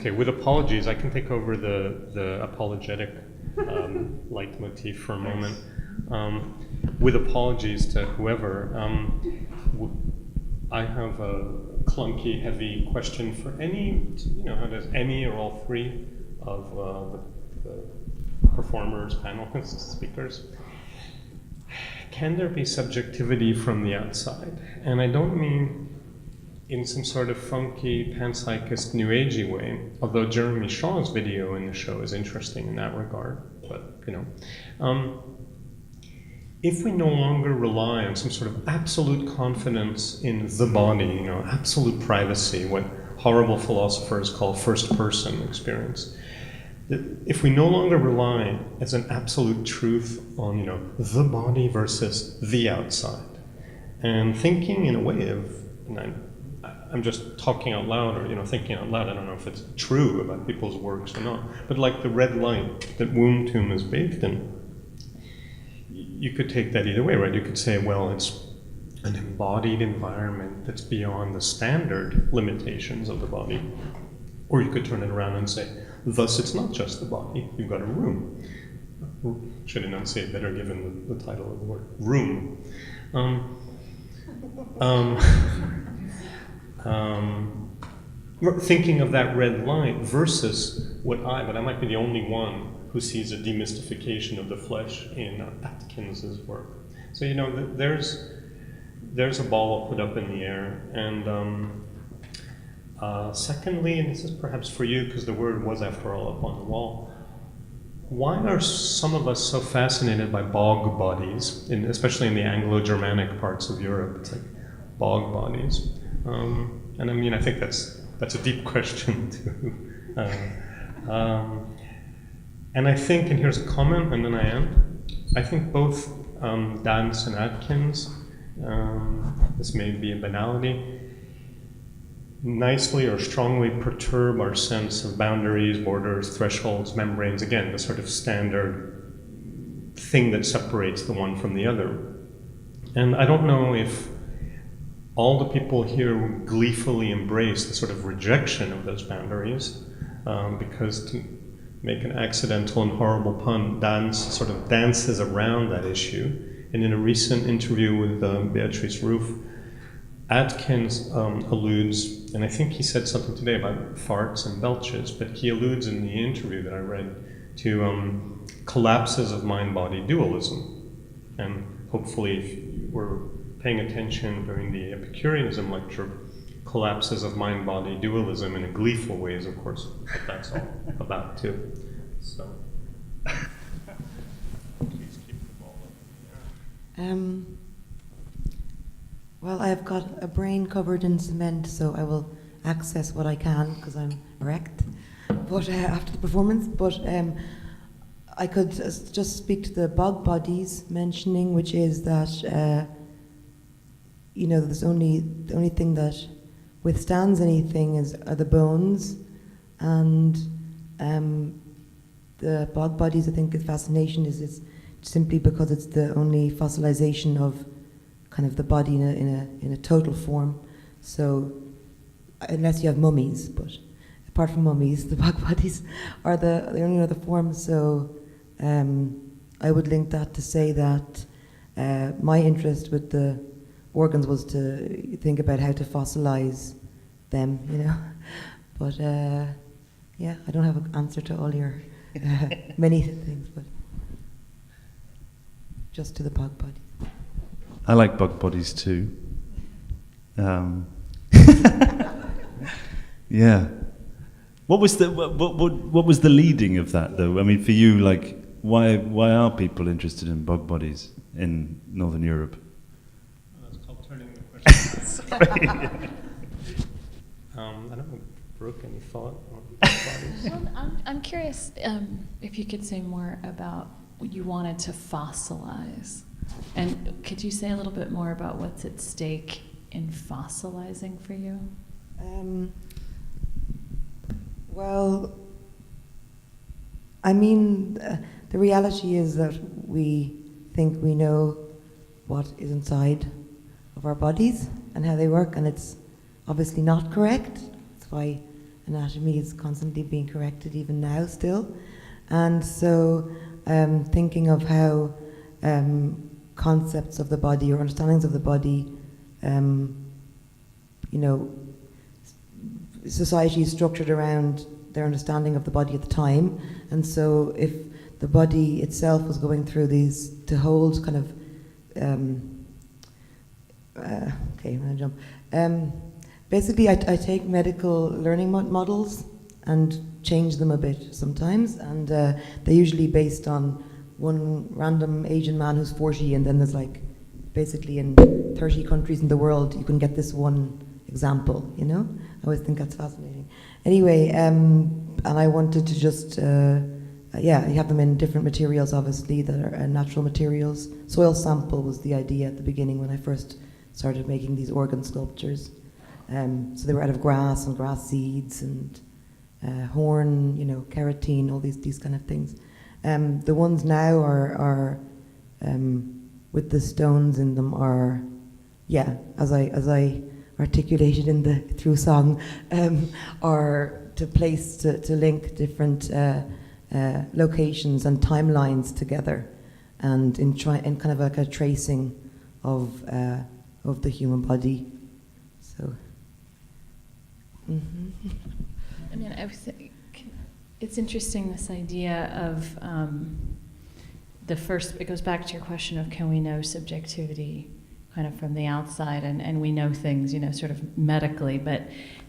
Okay, with apologies, I can take over the apologetic leitmotif for a moment. With apologies to whoever, I have a clunky, heavy question for any, how does any or all three of the performers, panelists, speakers. Can there be subjectivity from the outside? And I don't mean in some sort of funky, panpsychist, new agey way, although Jeremy Shaw's video in the show is interesting in that regard, but, if we no longer rely on some sort of absolute confidence in the body, absolute privacy, what horrible philosophers call first-person experience, if we no longer rely as an absolute truth on, the body versus the outside, and thinking in a way of, and I'm just talking out loud, or thinking out loud. I don't know if it's true about people's works or not, but like the red light that womb tomb is bathed in, you could take that either way, right? You could say, well, it's an embodied environment that's beyond the standard limitations of the body, or you could turn it around and say, thus it's not just the body. You've got a room. Should enunciate better given the title of the word, room. Thinking of that red light versus but I might be the only one who sees a demystification of the flesh in Atkins's work. So there's a ball I'll put up in the air, and secondly, and this is perhaps for you because the word was after all up on the wall. Why are some of us so fascinated by bog bodies, especially in the Anglo-Germanic parts of Europe? It's like bog bodies. And I mean, I think that's a deep question too. And I think, and here's a comment, and then I end. I think both Danz and Atkins, this may be a banality, nicely or strongly perturb our sense of boundaries, borders, thresholds, membranes, again, the sort of standard thing that separates the one from the other. And I don't know if all the people here gleefully embrace the sort of rejection of those boundaries, because to make an accidental and horrible pun, Danz sort of dances around that issue. And in a recent interview with Beatrice Roof, Atkins alludes, and I think he said something today about farts and belches, but he alludes in the interview that I read to collapses of mind-body dualism. And hopefully, if you were paying attention during the Epicureanism lecture, collapses of mind-body dualism in a gleeful ways, of course, what that's all about too. So, please keep the ball up. Well, I've got a brain covered in cement, so I will access what I can because I'm wrecked. But after the performance, I could just speak to the bog bodies mentioning, which is that there's the only thing that withstands anything are the bones, and the bog bodies. I think the fascination is it's simply because it's the only fossilization of kind of the body in a total form. So unless you have mummies, but apart from mummies, the bog bodies are the only other forms. So I would link that to say that my interest with the organs was to think about how to fossilize them, But I don't have an answer to all your many things, but just to the bog bodies. I like bug bodies too. Yeah. What was the leading of that though? I mean, for you, like, why are people interested in bug bodies in Northern Europe? That's called turning the question. Sorry. I don't know, Brooke, any thought on bug bodies? Well, I'm curious if you could say more about what you wanted to fossilize. And could you say a little bit more about what's at stake in fossilizing for you? Well, I mean, the reality is that we think we know what is inside of our bodies and how they work, and it's obviously not correct. That's why anatomy is constantly being corrected even now still. And so thinking of how concepts of the body or understandings of the body, society is structured around their understanding of the body at the time. And so if the body itself was going through these, to hold kind of, okay, I'm gonna jump. Basically, I take medical learning models and change them a bit sometimes, and they're usually based on one random Asian man who's 40, and then there's like, basically in 30 countries in the world, you can get this one example, you know? I always think that's fascinating. Anyway, and I wanted to just, you have them in different materials, obviously, that are natural materials. Soil sample was the idea at the beginning when I first started making these organ sculptures. So they were out of grass and grass seeds and horn, keratin, all these kind of things. The ones now are with the stones in them are, as I articulated through song, are to link different locations and timelines together, and in kind of like a tracing of the human body. So. Mm-hmm. I mean, I think it's interesting, this idea of it goes back to your question of, can we know subjectivity kind of from the outside, and we know things, sort of medically, but,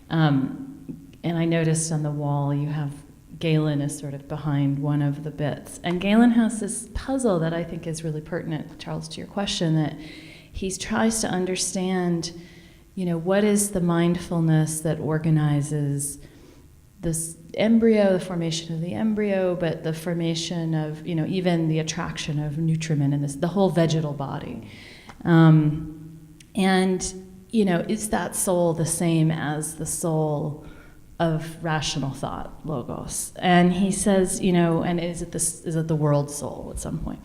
and I noticed on the wall you have Galen is sort of behind one of the bits. And Galen has this puzzle that I think is really pertinent, Charles, to your question, that he tries to understand, what is the mindfulness that organizes this embryo, the formation of the embryo, but the formation of, even the attraction of nutriment in the whole vegetal body. Is that soul the same as the soul of rational thought, logos? And he says, and is it the world soul at some point?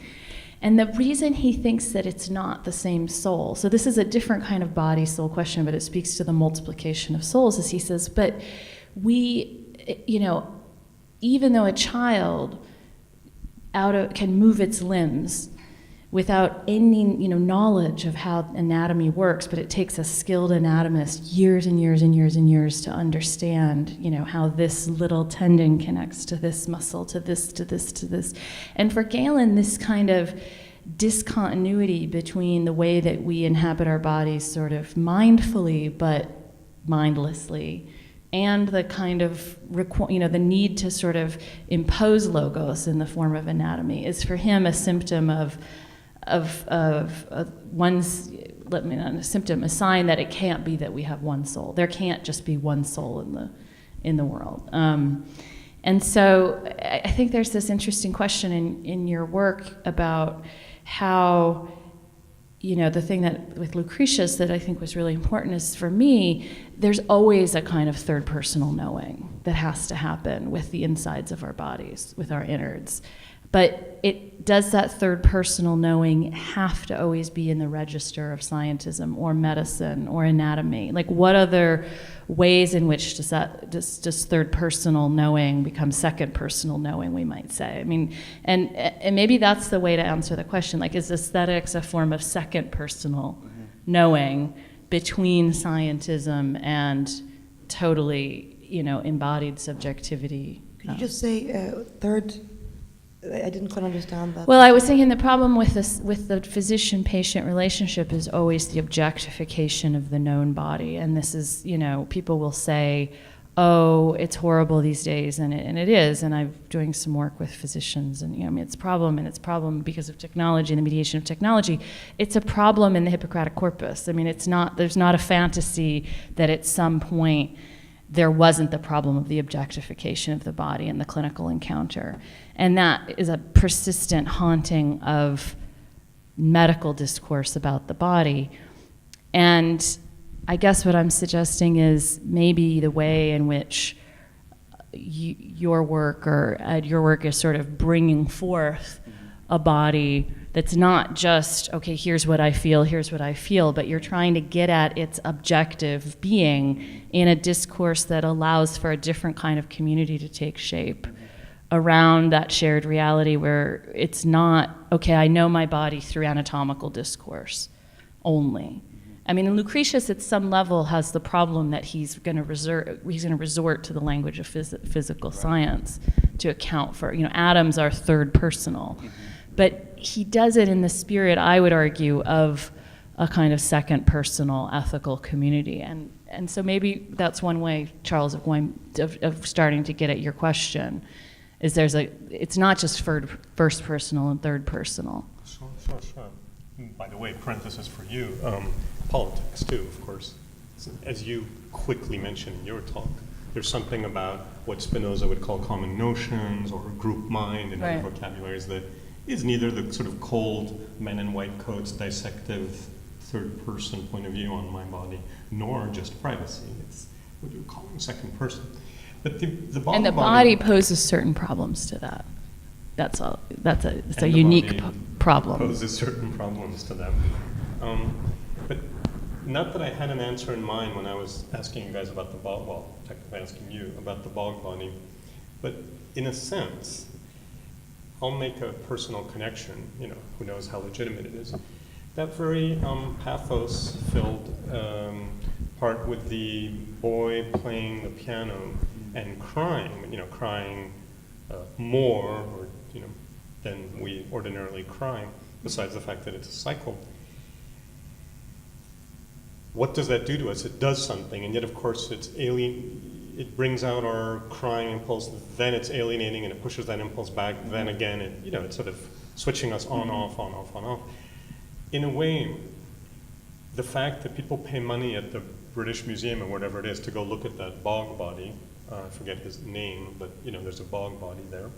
And the reason he thinks that it's not the same soul, so this is a different kind of body-soul question, but it speaks to the multiplication of souls, is he says, but we, even though a child can move its limbs without any knowledge of how anatomy works, but it takes a skilled anatomist years and years and years and years to understand how this little tendon connects to this muscle, to this, to this, to this. And for Galen, this kind of discontinuity between the way that we inhabit our bodies sort of mindfully but mindlessly, and the kind of the need to sort of impose logos in the form of anatomy, is for him a symptom of one's, a symptom, a sign that it can't be that we have one soul. There can't just be one soul in the world. And so I think there's this interesting question in your work about how, the thing that with Lucretius that I think was really important is, for me, there's always a kind of third personal knowing that has to happen with the insides of our bodies, with our innards. But does that third personal knowing have to always be in the register of scientism or medicine or anatomy? Like, what other ways in which does third personal knowing become second personal knowing, we might say? I mean, and maybe that's the way to answer the question. Like, is aesthetics a form of second personal knowing between scientism and totally, embodied subjectivity? Could you just say third? I didn't quite understand that. Well, I was thinking the problem with the physician-patient relationship is always the objectification of the known body. And this is, people will say, oh, it's horrible these days, and it is. And I'm doing some work with physicians, and it's a problem because of technology and the mediation of technology. It's a problem in the Hippocratic corpus. I mean, there's not a fantasy that at some point there wasn't the problem of the objectification of the body in the clinical encounter. And that is a persistent haunting of medical discourse about the body. And I guess what I'm suggesting is maybe the way in which your work is sort of bringing forth a body that's not just, okay, here's what I feel, but you're trying to get at its objective being in a discourse that allows for a different kind of community to take shape around that shared reality where it's not, okay, I know my body through anatomical discourse only. I mean, Lucretius at some level has the problem that he's going to resort to the language of physical science to account for, atoms are third personal. But he does it in the spirit, I would argue, of a kind of second personal ethical community. And so maybe that's one way, Charles, of starting to get at your question, is it's not just first personal and third personal. Sure. By the way, parenthesis for you, politics too, of course. As you quickly mentioned in your talk, there's something about what Spinoza would call common notions or group mind in other vocabularies that is neither the sort of cold men in white coats dissective third person point of view on my body, nor just privacy. It's what you would call second person. But the body poses certain problems to that. That's all. It's a unique problem. Poses certain problems to them. But not that I had an answer in mind when I was asking you guys about the bog, well, technically asking you about the bog body, but in a sense, I'll make a personal connection, who knows how legitimate it is. That very pathos-filled part with the boy playing the piano and crying, crying more or, than we ordinarily cry, besides the fact that it's a cycle. What does that do to us? It does something, and yet, of course, it brings out our crying impulse, then it's alienating, and it pushes that impulse back, then again, it's sort of switching us on, off, on, off, on, off. In a way, the fact that people pay money at the British Museum or whatever it is to go look at that bog body, I forget his name, but there's a bog body there.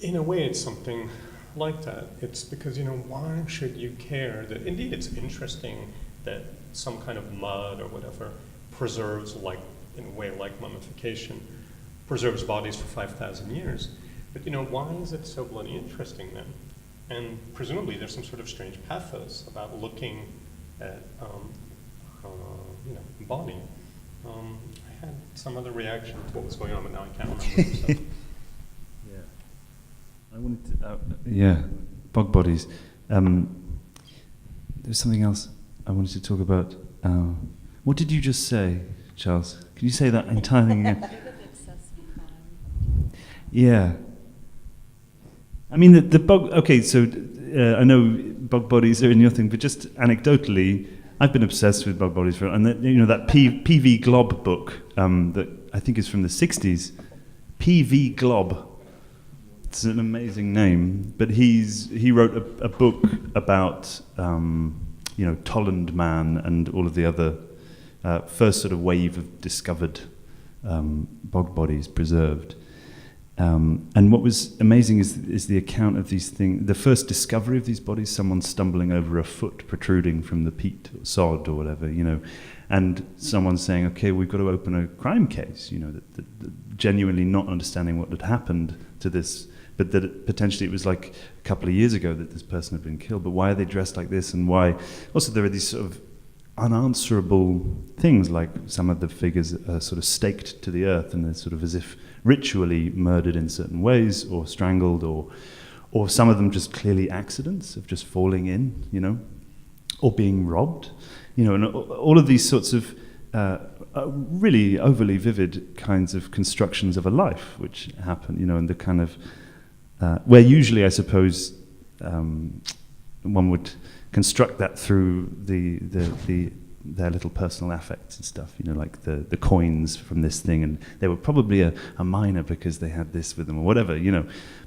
In a way, it's something like that. It's because, why should you care that, indeed, it's interesting that some kind of mud or whatever preserves, in a way like mummification, preserves bodies for 5,000 years. But, why is it so bloody interesting then? And presumably there's some sort of strange pathos about looking at, body. I had some other reaction to what was going on, but now I can't remember. So. I wanted to, bog bodies. There's something else I wanted to talk about. What did you just say, Charles? Can you say that entirely again? Yeah. I mean, the bog, okay, so I know bog bodies are in your thing, but just anecdotally, I've been obsessed with bog bodies and that P.V. Glob book that I think is from the 60s. P.V. Glob. It's an amazing name, but he wrote a book about Tolland Man and all of the other first sort of wave of discovered bog bodies preserved. And what was amazing is the account of these things. The first discovery of these bodies, someone stumbling over a foot protruding from the peat or sod or whatever, and someone saying, "Okay, we've got to open a crime case," that genuinely not understanding what had happened to this. But that potentially it was like a couple of years ago that this person had been killed. But why are they dressed like this? And why? Also, there are these sort of unanswerable things, like some of the figures are sort of staked to the earth and they're sort of as if ritually murdered in certain ways or strangled, or some of them just clearly accidents of just falling in, or being robbed, and all of these sorts of really overly vivid kinds of constructions of a life which happen, and the kind of where usually, I suppose, one would construct that through their little personal affects and stuff, like the coins from this thing, and they were probably a miner because they had this with them or whatever,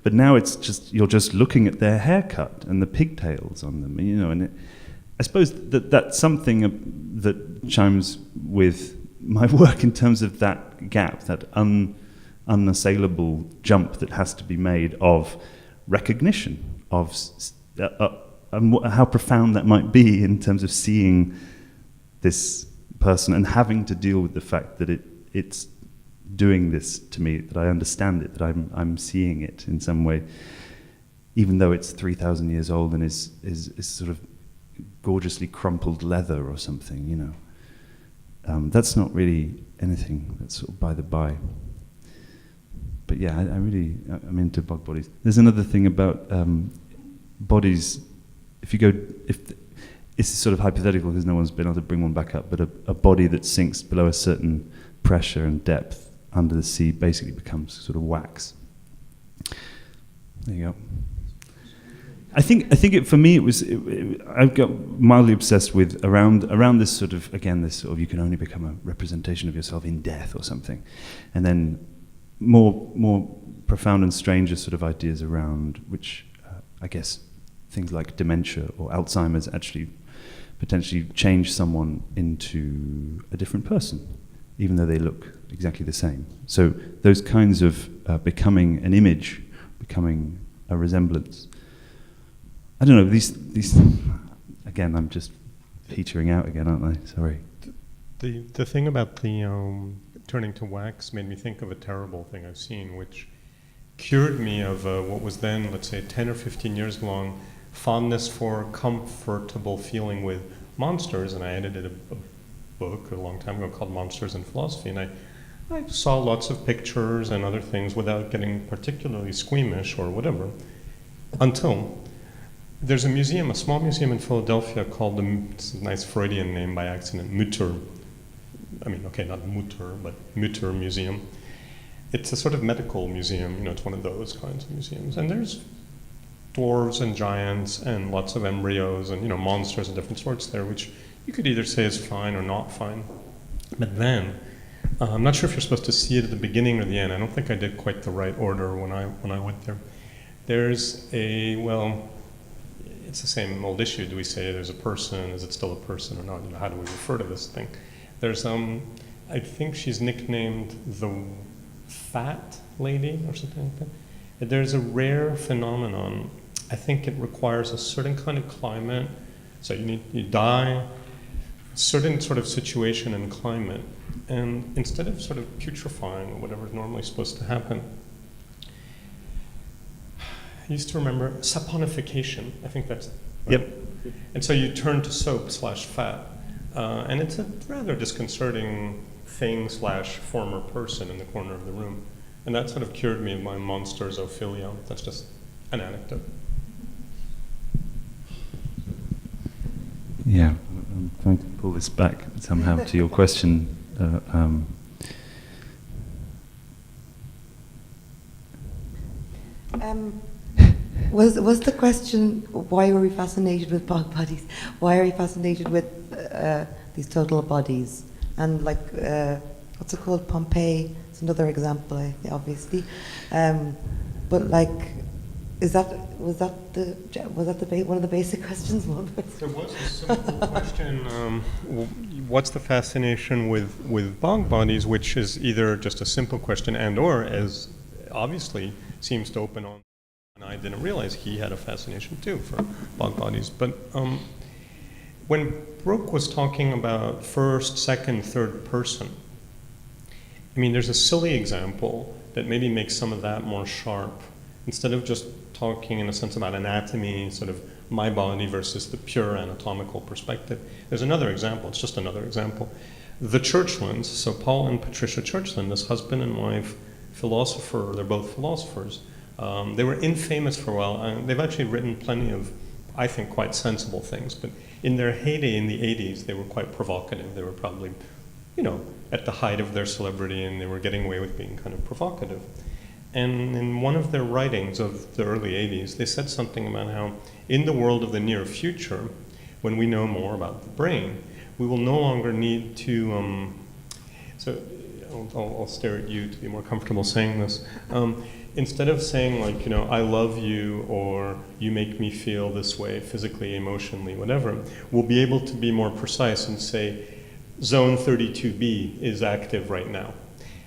But now it's just, you're just looking at their haircut and the pigtails on them, and I suppose that's something that chimes with my work in terms of that gap, that unassailable jump that has to be made of recognition of how profound that might be in terms of seeing this person and having to deal with the fact that it's doing this to me, that I understand it, that I'm seeing it in some way. even though it's 3,000 years old and is sort of gorgeously crumpled leather or something, you know. That's not really anything. That's sort of by the by. But yeah, I'm into bug bodies. There's another thing about bodies. It's sort of hypothetical because no one's been able to bring one back up, but a body that sinks below a certain pressure and depth under the sea basically becomes sort of wax. There you go. I think for me I got mildly obsessed with around this sort of, again, this sort of, you can only become a representation of yourself in death or something, and then more profound and stranger sort of ideas around which I guess things like dementia or Alzheimer's actually potentially change someone into a different person, even though they look exactly the same. So those kinds of becoming an image, becoming a resemblance. I don't know, these again, I'm just petering out again, aren't I? Sorry. The thing about the turning to wax made me think of a terrible thing I've seen, which cured me of what was then, let's say, 10 or 15 years long fondness for comfortable feeling with monsters. And I edited a book a long time ago called Monsters in Philosophy, and I saw lots of pictures and other things without getting particularly squeamish or whatever, until there's a museum, a small museum in Philadelphia called, it's a nice Freudian name by accident, Mutter. I mean, okay, not Mutter, but Mutter Museum. It's a sort of medical museum, you know, it's one of those kinds of museums. And there's dwarves and giants and lots of embryos and, you know, monsters of different sorts there, which you could either say is fine or not fine. But then, I'm not sure if you're supposed to see it at the beginning or the end. I don't think I did quite the right order when I went there. There's it's the same old issue. Do we say there's a person? Is it still a person or not? You know, how do we refer to this thing? There's, I think she's nicknamed the Fat Lady or something like that. There's a rare phenomenon. I think it requires a certain kind of climate. So you die, certain sort of situation and climate, and instead of sort of putrefying or whatever is normally supposed to happen, I used to remember saponification. I think that's right. Yep. And so you turn to soap/fat, and it's a rather disconcerting thing/former person in the corner of the room, and that sort of cured me of my monstersophilia. That's just an anecdote. Yeah, I'm trying to pull this back somehow to your question. Was the question, why were we fascinated with bog bodies? Why are we fascinated with these total bodies? And like, what's it called? Pompeii. It's another example, obviously. But like, was that one of the basic questions? There was a simple question. What's the fascination with bog bodies, which is either just a simple question and/or, as obviously seems to open on. And I didn't realize he had a fascination too for bog bodies. But when Brooke was talking about first, second, third person, I mean, there's a silly example that maybe makes some of that more sharp. Instead of just talking in a sense about anatomy, sort of my body versus the pure anatomical perspective, there's another example. It's just another example. The Churchlands, so Paul and Patricia Churchland, this husband and wife philosopher, they're both philosophers. They were infamous for a while. They've actually written plenty of, I think, quite sensible things. But in their heyday in the 80s, they were quite provocative. They were probably, you know, at the height of their celebrity, and they were getting away with being kind of provocative. And in one of their writings of the early 80s, they said something about how in the world of the near future, when we know more about the brain, we will no longer need to, so I'll stare at you to be more comfortable saying this. Instead of saying like, you know, I love you or you make me feel this way physically, emotionally, whatever, we'll be able to be more precise and say, zone 32B is active right now.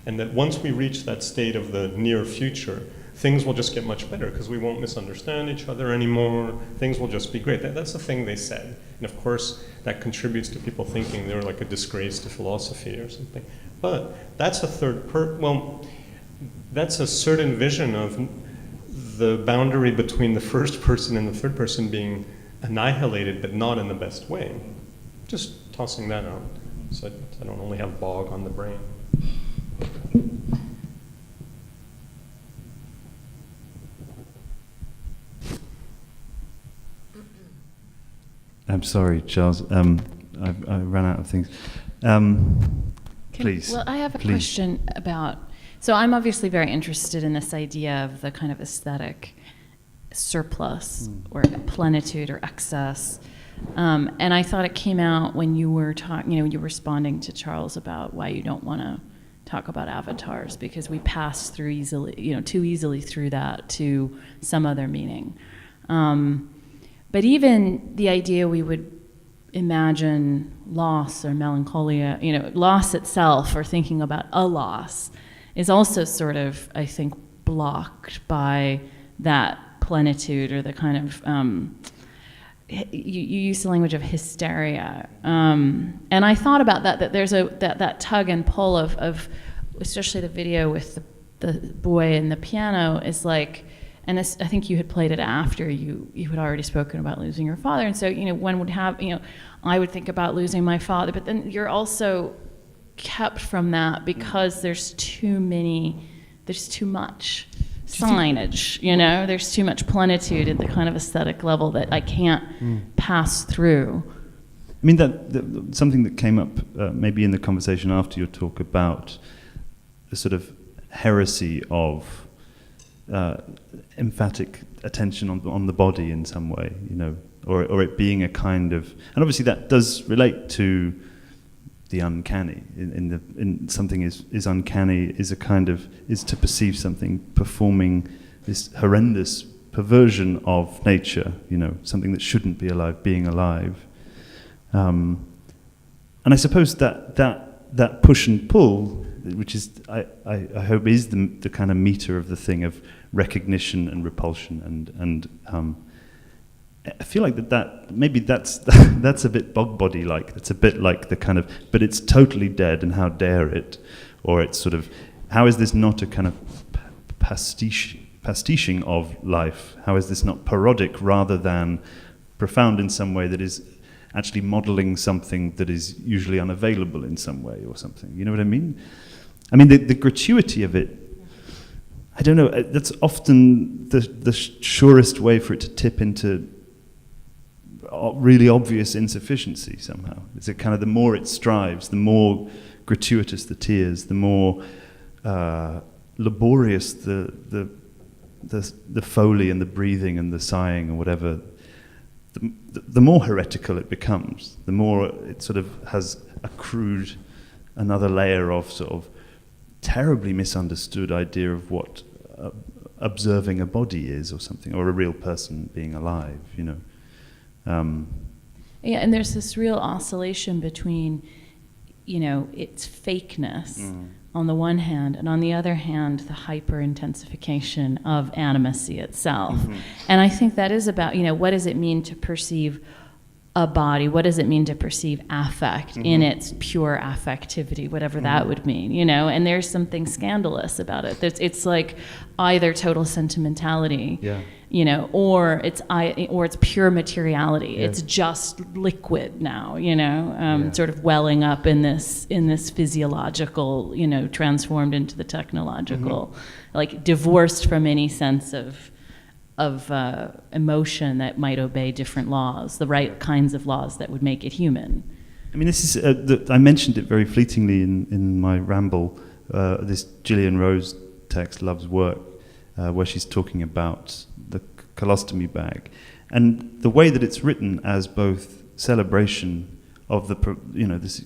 And that once we reach that state of the near future, things will just get much better because we won't misunderstand each other anymore. Things will just be great. That's the thing they said. And of course, that contributes to people thinking they're like a disgrace to philosophy or something. But that's a that's a certain vision of the boundary between the first person and the third person being annihilated, but not in the best way. Just tossing that out, so I don't only have bog on the brain. I'm sorry, Charles. I ran out of things. Please. Well, I have a please. question about. So I'm obviously very interested in this idea of the kind of aesthetic surplus or plenitude or excess. And I thought it came out when you were talking, you were responding to Charles about why you don't want to talk about avatars, because we pass through easily, too easily through that to some other meaning. But even the idea we would imagine loss or melancholia, loss itself, or thinking about a loss, is also sort of, I think, blocked by that plenitude or the kind of, you use the language of hysteria. And I thought about that there's that tug and pull of especially the video with the boy and the piano is like, and this, I think you had played it after you had already spoken about losing your father. And so, one would have, I would think about losing my father, but then you're also kept from that because there's too much signage, there's too much plenitude at the kind of aesthetic level that I can't pass through. I mean, that something that came up maybe in the conversation after your talk about the sort of heresy of emphatic attention on the body in some way, or it being a kind of, and obviously that does relate to the uncanny. In something is uncanny is a kind of, is to perceive something performing this horrendous perversion of nature, something that shouldn't be alive being alive. And I suppose that push and pull, which is I hope is the kind of meter of the thing of recognition and repulsion, and I feel like that maybe that's a bit bog-body like. It's a bit like the kind of, but it's totally dead, and how dare it? Or it's sort of, how is this not a kind of pastiching of life? How is this not parodic rather than profound in some way that is actually modeling something that is usually unavailable in some way or something? You know what I mean? I mean, the gratuity of it, I don't know, that's often the surest way for it to tip into really obvious insufficiency somehow. It's a kind of, the more it strives, the more gratuitous the tears, the more laborious the foley and the breathing and the sighing or whatever, the more heretical it becomes, the more it sort of has accrued another layer of sort of terribly misunderstood idea of what observing a body is or something, or a real person being alive, Yeah, and there's this real oscillation between, its fakeness on the one hand, and on the other hand, the hyper-intensification of animacy itself. Mm-hmm. And I think that is about, what does it mean to perceive a body? What does it mean to perceive affect in its pure affectivity, whatever that would mean, And there's something scandalous about it. It's like either total sentimentality, or it's pure materiality. Yeah. It's just liquid now, sort of welling up in this physiological, transformed into the technological, like divorced from any sense of emotion that might obey different laws, the right kinds of laws that would make it human. I mean, this is, I mentioned it very fleetingly in my ramble, this Gillian Rose text, Love's Work, where she's talking about the colostomy bag. And the way that it's written as both celebration of this,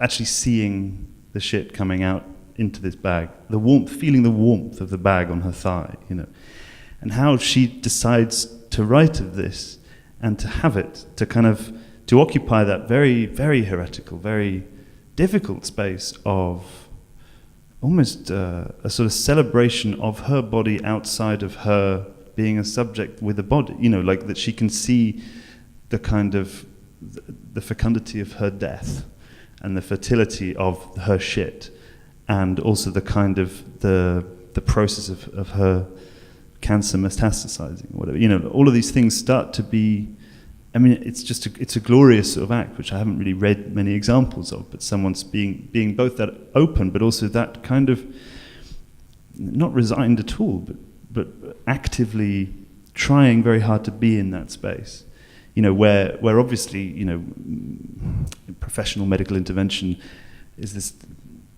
actually seeing the shit coming out into this bag, the warmth, feeling the warmth of the bag on her thigh, and how she decides to write of this and to have it, to occupy that very, very heretical, very difficult space of almost a sort of celebration of her body outside of her being a subject with a body, like that she can see the kind of the fecundity of her death and the fertility of her shit, and also the kind of the process of her cancer metastasizing, or whatever. All of these things start to be. I mean, it's a glorious sort of act, which I haven't really read many examples of. But someone's being both that open, but also that kind of not resigned at all, but actively trying very hard to be in that space. Where obviously, professional medical intervention is this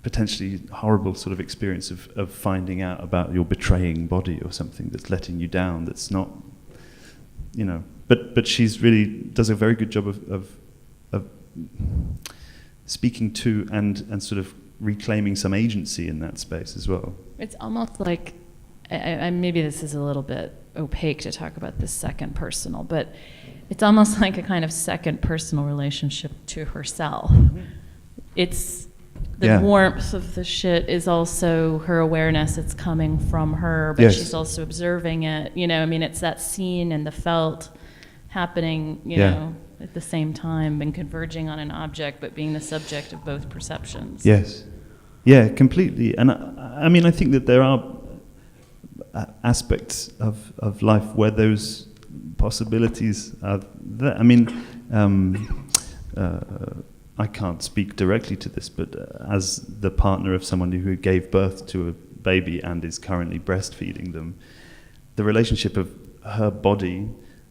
potentially horrible sort of experience of finding out about your betraying body or something that's letting you down. That's not, But she's really does a very good job of speaking to and sort of reclaiming some agency in that space as well. It's almost like, maybe this is a little bit opaque to talk about this second personal, but it's almost like a kind of second personal relationship to herself. It's the warmth of the shit is also her awareness. It's coming from her, but she's also observing it. It's that seen and the felt happening, at the same time and converging on an object, but being the subject of both perceptions. Yes. Yeah, completely. And I think that there are aspects of life where those possibilities are there. I can't speak directly to this, but as the partner of someone who gave birth to a baby and is currently breastfeeding them, the relationship of her body,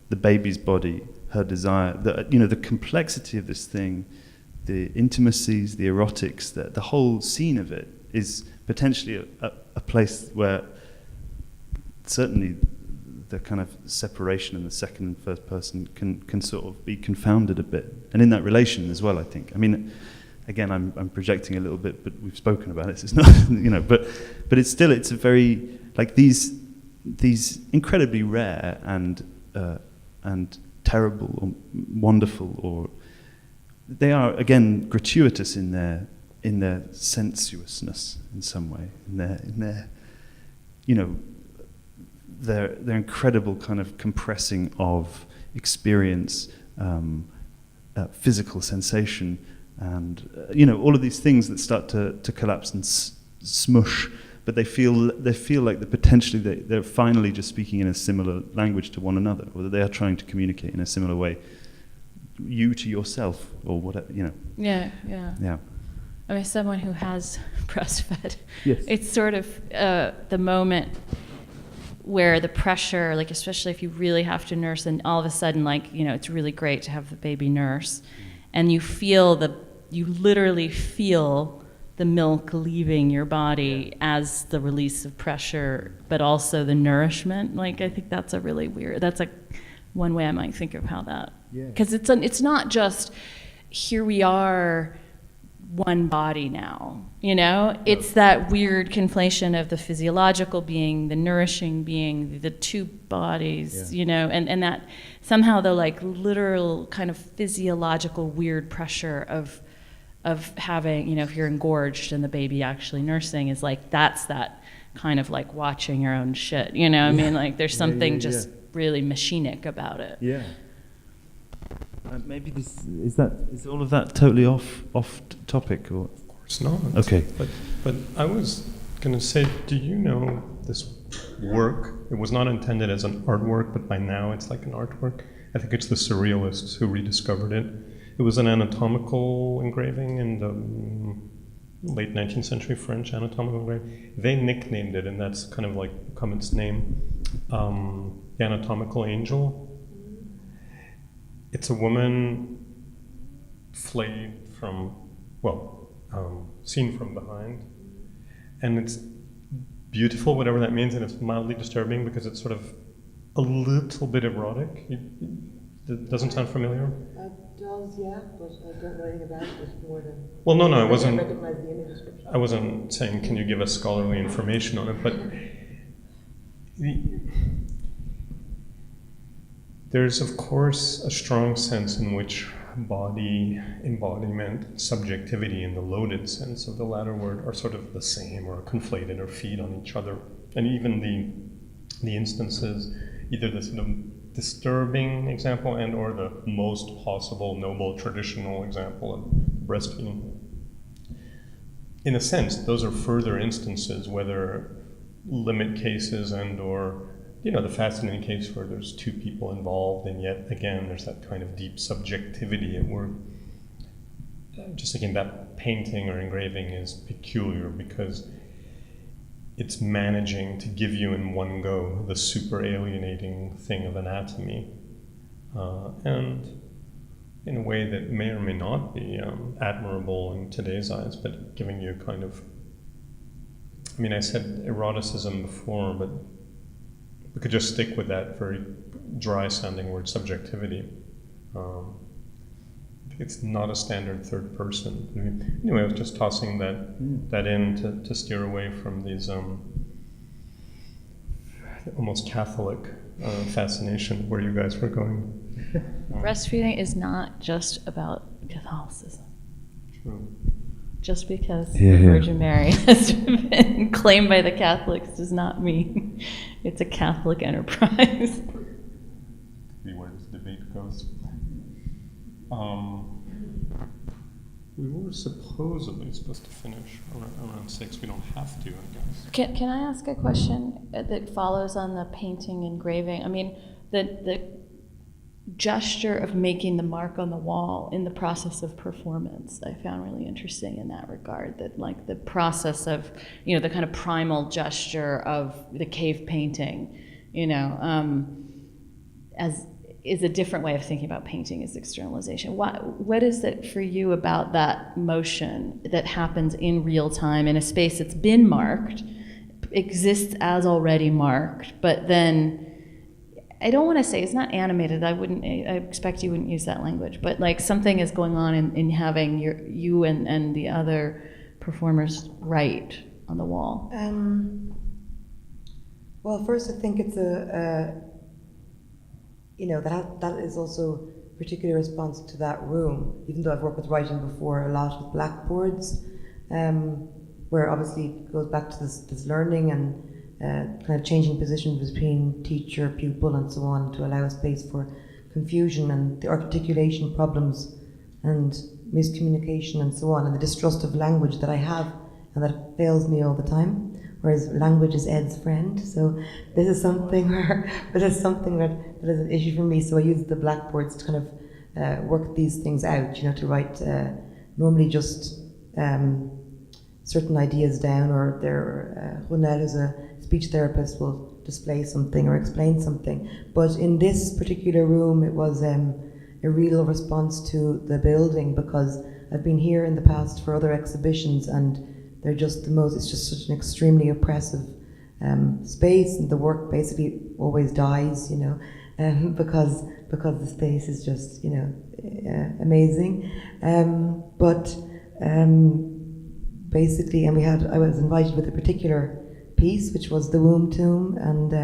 the baby's body, her desire, the complexity of this thing, the intimacies, the erotics, the whole scene of it is potentially a place where certainly the kind of separation in the second and first person can sort of be confounded a bit. And in that relation as well, I think. Again, I'm projecting a little bit, but we've spoken about it. It's not, but it's still, it's a very, like these incredibly rare and terrible or wonderful, or they are again gratuitous in their sensuousness in some way, in their their incredible kind of compressing of experience, physical sensation, and all of these things that start to collapse and smush. But they feel like they're finally just speaking in a similar language to one another, or that they are trying to communicate in a similar way, you to yourself, or whatever, Yeah. Someone who has breastfed, yes. It's sort of the moment where the pressure, like especially if you really have to nurse, and all of a sudden, it's really great to have the baby nurse, and you literally feel the milk leaving your body as the release of pressure, but also the nourishment. I think that's a really weird, that's one way I might think of how that, because it's not just, here we are, one body now, it's that weird conflation of the physiological being, the nourishing being, the two bodies, and that somehow the literal kind of physiological weird pressure of having, if you're engorged and the baby actually nursing is that's that kind of watching your own shit, there's something just really machinic about it. Yeah. Maybe is all of that totally off topic, or? Of course not. Okay. But I was going to say, do you know this work? It was not intended as an artwork, but by now it's like an artwork. I think it's the surrealists who rediscovered it. It was an anatomical engraving in the late 19th century French anatomical engraving. They nicknamed it, and that's kind of become its name, the anatomical angel. It's a woman flayed seen from behind. And it's beautiful, whatever that means, and it's mildly disturbing because it's sort of a little bit erotic. It doesn't sound familiar? Does, yeah, but I don't know anything about it. It's more than... Well, no, I wasn't... recognize the image description. I wasn't saying, can you give us scholarly information on it, but there's, of course, a strong sense in which body, embodiment, subjectivity in the loaded sense of the latter word are sort of the same or conflated or feed on each other. And even the instances, either the sort of disturbing example and or the most possible noble traditional example of breastfeeding. In a sense, those are further instances, whether limit cases and or the fascinating case where there's two people involved, and yet again there's that kind of deep subjectivity at work. Just again, that painting or engraving is peculiar because it's managing to give you in one go the super alienating thing of anatomy, and in a way that may or may not be admirable in today's eyes, but giving you a kind of, I said eroticism before, but we could just stick with that very dry sounding word, subjectivity. It's not a standard third person. Anyway, I was just tossing that in to steer away from these almost Catholic fascination where you guys were going. Breastfeeding is not just about Catholicism. True. Just because the Virgin Mary has been claimed by the Catholics does not mean it's a Catholic enterprise. Be where this debate goes. We were supposedly supposed to finish around 6. We don't have to, I guess. Can I ask a question that follows on the painting, engraving? The gesture of making the mark on the wall in the process of performance, I found really interesting in that regard. That like the process of, the kind of primal gesture of the cave painting, as is a different way of thinking about painting as externalization. What is it for you about that motion that happens in real time in a space that's been marked, exists as already marked, but then, I don't want to say it's not animated, I expect you wouldn't use that language, but like something is going on in having you and the other performers write on the wall? Well, first I think it's that is also a particular response to that room, even though I've worked with writing before a lot with blackboards, where obviously it goes back to this learning and kind of changing positions between teacher, pupil, and so on to allow a space for confusion and the articulation problems and miscommunication and so on, and the distrust of language that I have and that fails me all the time. Whereas language is Ed's friend, so this is something that is an issue for me. So I use the blackboards to kind of work these things out, to write normally just certain ideas down, or Ronel, who's a speech therapist, will display something or explain something. But in this particular room, it was a real response to the building, because I've been here in the past for other exhibitions, and they're just it's just such an extremely oppressive space, and the work basically always dies, because the space is just, amazing. Basically, I was invited with a particular piece, which was the womb tomb and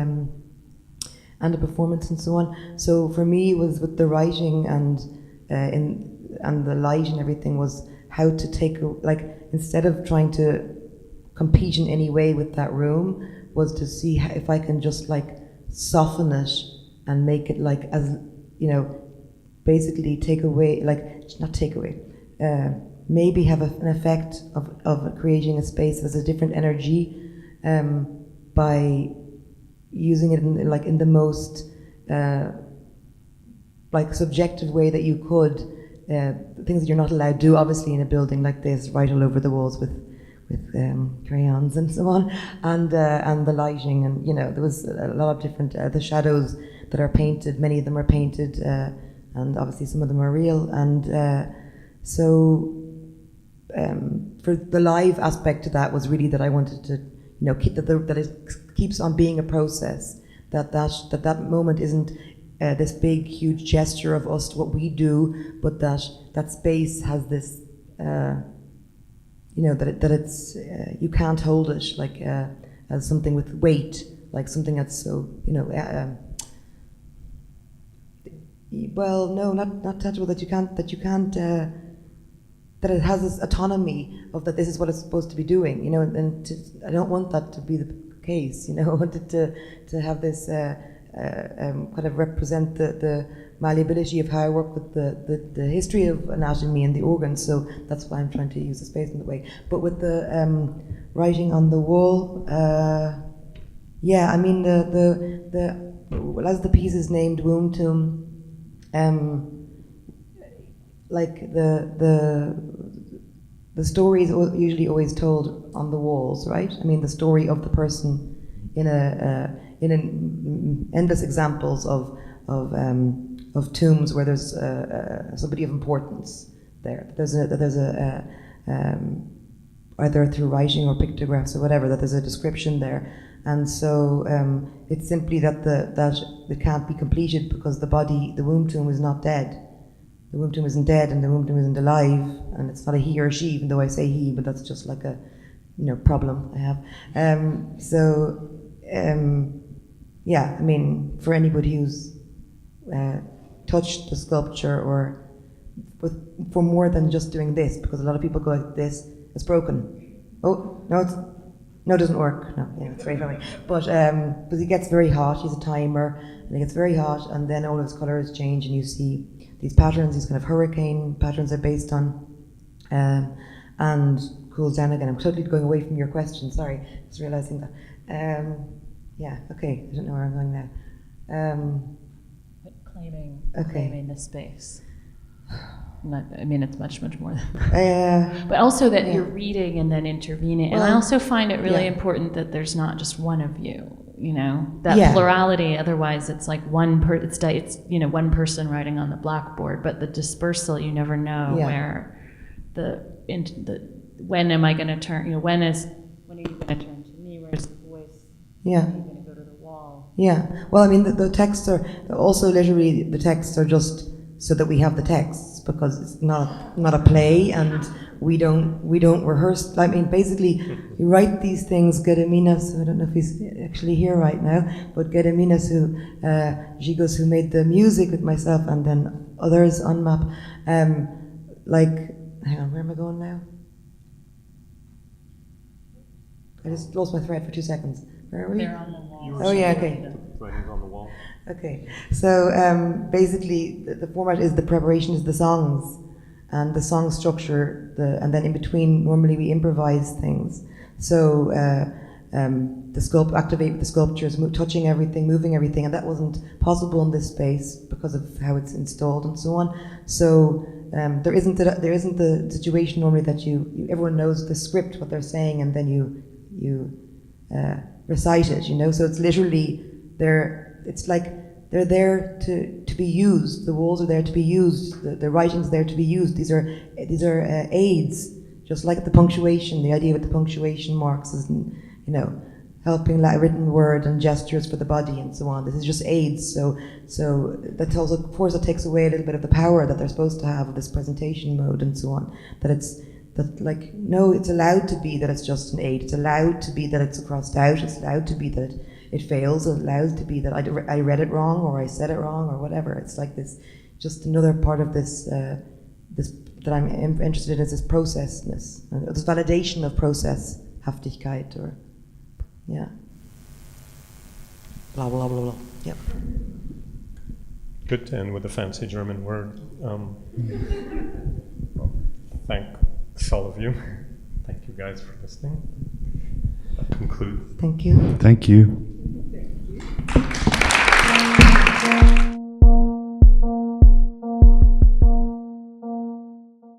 a performance and so on. So for me, it was with the writing and the light and everything, was how to take, instead of trying to compete in any way with that room, was to see if I can just soften it and make it basically take away, not take away, maybe have an effect of creating a space as a different energy by using it in the most subjective way that you could. Things that you're not allowed to do, obviously, in a building like this, right all over the walls with crayons and so on, and the lighting, and there was a lot of different the shadows that are painted. Many of them are painted, and obviously some of them are real. And so for the live aspect to that was really that I wanted to keep that it keeps on being a process. That moment isn't this big, huge gesture of us, what we do, but that space has this, that it's you can't hold it as something with weight, like something that's so well, no, not tangible, that it has this autonomy of that this is what it's supposed to be doing, and I don't want that to be the case, I wanted to have this. Kind of represent the malleability of how I work with the history of anatomy and the organs, so that's why I'm trying to use the space in that way. But with the writing on the wall, Yeah, I mean well, as the piece is named Womb Tomb, like the story is usually always told on the walls, right? I mean, the story of the person in endless examples of tombs where there's somebody of importance there. There's a either through writing or pictographs or whatever, that there's a description there. And so it's simply that it can't be completed because the womb tomb is not dead. The womb tomb isn't dead and the womb tomb isn't alive, and it's not a he or she, even though I say he, but that's just like a problem I have. Yeah, I mean, for anybody who's touched the sculpture or for more than just doing this, because a lot of people go like this, it's broken. Oh, no, it doesn't work. No, yeah, it's very funny. But it gets very hot. He's a timer, and it gets very hot, and then all of his colors change, and you see these patterns, these kind of hurricane patterns are based on, and cools down again. I'm totally going away from your question. Sorry, just realizing that. Yeah. Okay. I don't know where I'm going now. Claiming the space. I mean, it's much, much more than that. But also that you're reading and then intervening. And I also find it really important that there's not just one of you, that plurality. Otherwise, it's like one person writing on the blackboard, but the dispersal, you never know where when am I going to turn, when are you going to turn to me, where's the voice? Yeah. Are you going to go to the wall? Yeah. Well, I mean, the texts are also literally, the texts are just so that we have the texts, because it's not a play, and we don't rehearse. I mean, basically, you write these things. Gediminas, I don't know if he's actually here right now, but Gediminas, Gigos, who made the music with myself, and then others, Unmap. Hang on, where am I going now? I just lost my thread for 2 seconds. Where are we? They're on the wall. Oh yeah, okay. Writings on the wall. Okay, so basically the format is the preparation is the songs, and the song structure, and then in between normally we improvise things. So activate the sculptures, touching everything, moving everything, and that wasn't possible in this space because of how it's installed and so on. So there isn't the situation normally that everyone knows the script, what they're saying, and then you recite it. So it's literally there. It's like they're there to be used. The walls are there to be used. The writing's there to be used. These are aids, just like the punctuation. The idea with the punctuation marks is, helping written word and gestures for the body and so on. This is just aids. So that also, of course, it takes away a little bit of the power that they're supposed to have of this presentation mode and so on. It's allowed to be that it's just an aid. It's allowed to be that it's crossed out. It's allowed to be that it fails. It allows to be that I read it wrong, or I said it wrong, or whatever. It's like this, just another part of this that I'm interested in, is this processness, this validation of process, Haftigkeit, or blah blah blah blah. Yep. Good to end with a fancy German word. Thanks all of you. Thank you guys for listening. That concludes. Thank you. Thank you.